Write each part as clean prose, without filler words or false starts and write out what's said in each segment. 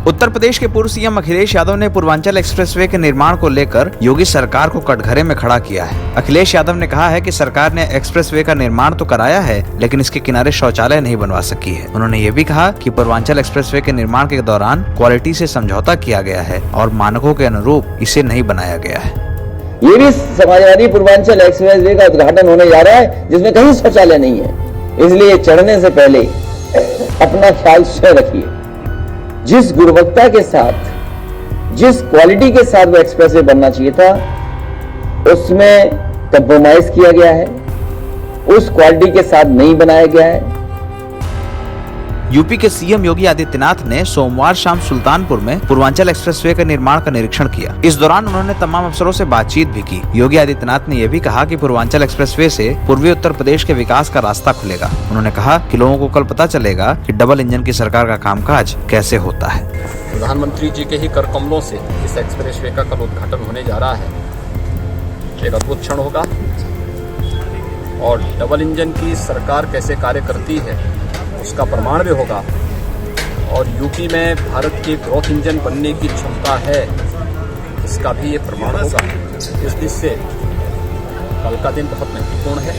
उत्तर प्रदेश के पूर्व सीएम अखिलेश यादव ने पूर्वांचल एक्सप्रेसवे के निर्माण को लेकर योगी सरकार को कटघरे में खड़ा किया है। अखिलेश यादव ने कहा है कि सरकार ने एक्सप्रेसवे का निर्माण तो कराया है, लेकिन इसके किनारे शौचालय नहीं बनवा सकी है। उन्होंने ये भी कहा कि पूर्वांचल एक्सप्रेसवे के निर्माण के दौरान क्वालिटी से समझौता किया गया है और मानकों के अनुरूप इसे नहीं बनाया गया है। ये भी समाजवादी पूर्वांचल एक्सप्रेसवे का उद्घाटन होने जा रहा है जिसमें कहीं शौचालय नहीं है, इसलिए चढ़ने से पहले अपना ख्याल स्वयं रखिए। जिस गुणवत्ता के साथ, जिस क्वालिटी के साथ वो एक्सप्रेसवे बनना चाहिए था, उसमें कंप्रोमाइज किया गया है, उस क्वालिटी के साथ नहीं बनाया गया है। यूपी के सीएम योगी आदित्यनाथ ने सोमवार शाम सुल्तानपुर में पूर्वांचल एक्सप्रेसवे के निर्माण का निरीक्षण किया। इस दौरान उन्होंने तमाम अफसरों से बातचीत भी की। योगी आदित्यनाथ ने यह भी कहा कि पूर्वांचल एक्सप्रेसवे से पूर्वी उत्तर प्रदेश के विकास का रास्ता खुलेगा। उन्होंने कहा कि लोगों को कल पता चलेगा कि डबल इंजन की सरकार का कामकाज कैसे होता है। प्रधानमंत्री जी के ही कर कमलों से इस एक्सप्रेसवे का कल उद्घाटन होने जा रहा है। एक अद्भुत क्षण होगा और डबल इंजन की सरकार कैसे कार्य करती है उसका प्रमाण भी होगा, और यूपी में भारत के ग्रोथ इंजन बनने की क्षमता है, इसका भी ये प्रमाण होगा। इस दृष्टि से कल का दिन बहुत महत्वपूर्ण है।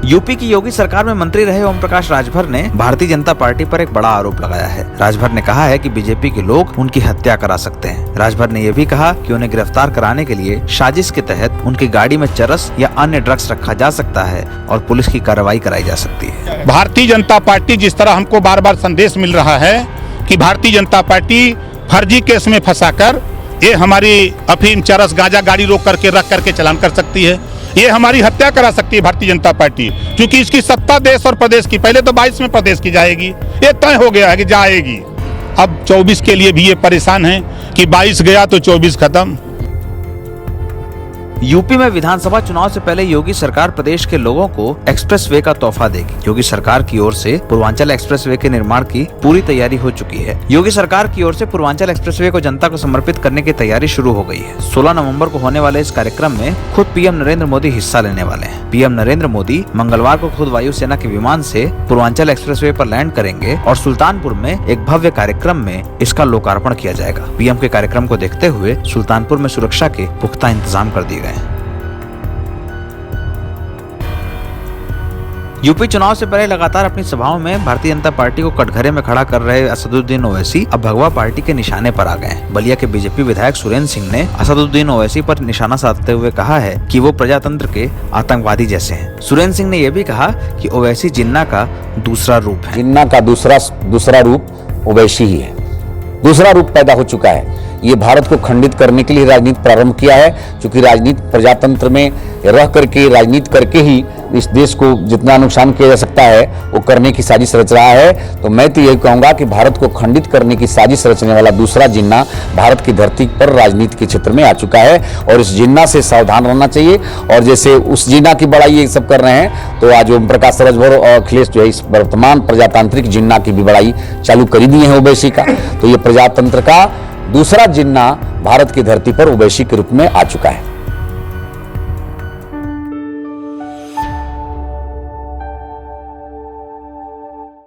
यूपी की योगी सरकार में मंत्री रहे ओम प्रकाश राजभर ने भारतीय जनता पार्टी पर एक बड़ा आरोप लगाया है। राजभर ने कहा है कि बीजेपी के लोग उनकी हत्या करा सकते हैं। राजभर ने यह भी कहा कि उन्हें गिरफ्तार कराने के लिए साजिश के तहत उनकी गाड़ी में चरस या अन्य ड्रग्स रखा जा सकता है और पुलिस की कार्रवाई कराई जा सकती है। भारतीय जनता पार्टी, जिस तरह हमको बार बार संदेश मिल रहा है कि भारतीय जनता पार्टी फर्जी केस में फंसाकर ये हमारी अफीम, चरस, गांजा गाड़ी रोक करके रख करके चलान कर सकती है, ये हमारी हत्या करा सकती है भारतीय जनता पार्टी, क्योंकि इसकी सत्ता देश और प्रदेश की, पहले तो 22 में प्रदेश की जाएगी, ये तय हो गया है कि जाएगी। अब 24 के लिए भी ये परेशान है कि 22 गया तो 24 खत्म। यूपी में विधानसभा चुनाव से पहले योगी सरकार प्रदेश के लोगों को एक्सप्रेसवे का तोहफा देगी। योगी सरकार की ओर से पूर्वांचल एक्सप्रेसवे के निर्माण की पूरी तैयारी हो चुकी है। योगी सरकार की ओर से पूर्वांचल एक्सप्रेसवे को जनता को समर्पित करने की तैयारी शुरू हो गई है। 16 नवंबर को होने वाले इस कार्यक्रम में खुद पीएम नरेंद्र मोदी हिस्सा लेने वाले हैं। पीएम नरेंद्र मोदी मंगलवार को खुद वायुसेना के विमान से पूर्वांचल एक्सप्रेसवे पर लैंड करेंगे और सुल्तानपुर में एक भव्य कार्यक्रम में इसका लोकार्पण किया जाएगा। पीएम के कार्यक्रम को देखते हुए सुल्तानपुर में सुरक्षा के पुख्ता इंतजाम कर दिए गए हैं। यूपी चुनाव से पहले लगातार अपनी सभाओं में भारतीय जनता पार्टी को कटघरे में खड़ा कर रहे असदुद्दीन ओवैसी अब भगवा पार्टी के निशाने पर आ गए हैं। बलिया के बीजेपी विधायक सुरेंद्र सिंह ने असदुद्दीन ओवैसी पर निशाना साधते हुए कहा है कि वो प्रजातंत्र के आतंकवादी जैसे हैं। सुरेंद्र सिंह ने यह भी कहा कि ओवैसी जिन्ना का दूसरा रूप है। जिन्ना का दूसरा रूप ओवैसी ही है, दूसरा रूप पैदा हो चुका है। ये भारत को खंडित करने के लिए राजनीति प्रारंभ किया है, क्योंकि राजनीति प्रजातंत्र में रह करके, राजनीति करके ही इस देश को जितना नुकसान किया जा सकता है वो करने की साजिश रच रहा है। तो मैं तो यही कहूँगा कि भारत को खंडित करने की साजिश रचने वाला दूसरा जिन्ना भारत की धरती पर राजनीति के क्षेत्र में आ चुका है और इस जिन्ना से सावधान रहना चाहिए। और जैसे उस जिन्ना की बड़ाई ये सब कर रहे हैं, तो आज ओम प्रकाश राजभर और अखिलेश जो है इस वर्तमान प्रजातांत्रिक जिन्ना की भी बड़ाई चालू कर दी है ओवैसी का। तो ये प्रजातंत्र का दूसरा जिन्ना भारत की धरती पर ओवैसी के रूप में आ चुका है।